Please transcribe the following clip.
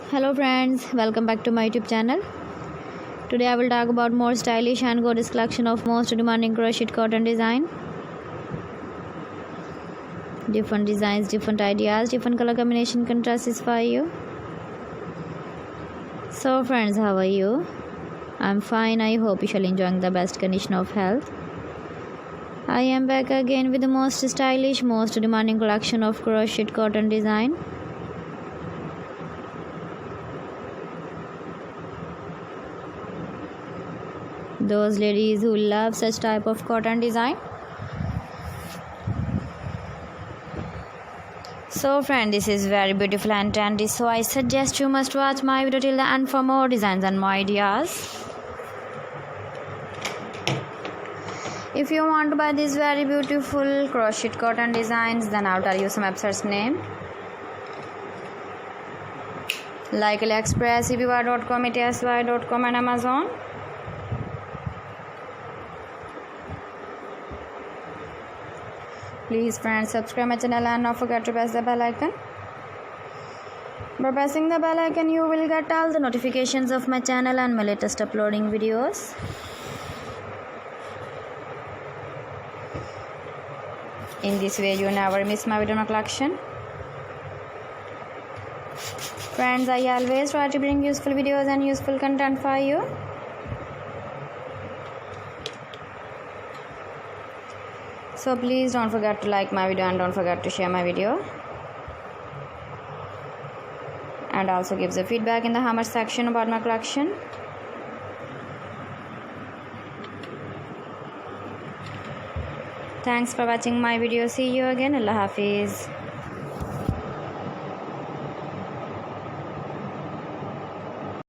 Hello friends, welcome back to my YouTube channel. Today I will talk about more stylish and gorgeous collection of most demanding crochet cotton design. Different designs, different ideas, different color combination can satisfy you. So friends, how are you? I'm fine. I hope you shall enjoying the best condition of health. I am back again with the most stylish, most demanding collection of crochet cotton design. Those ladies who love such type of cotton design. So friend, this is very beautiful and trendy, so I suggest you must watch my video till the end for more designs and more ideas. If you want to buy these very beautiful crochet cotton designs, then I'll tell you some websites name like AliExpress, eBay.com, etsy.com and Amazon. Please friends, subscribe my channel and not forget to press the bell icon. By pressing the bell icon, you will get all the notifications of my channel and my latest uploading videos. In this way, you never miss my video collection. Friends, I always try to bring useful videos and useful content for you. So please don't forget to like my video and don't forget to share my video. And also give the feedback in the comment section about my collection. Thanks for watching my video. See you again. Allah Hafiz.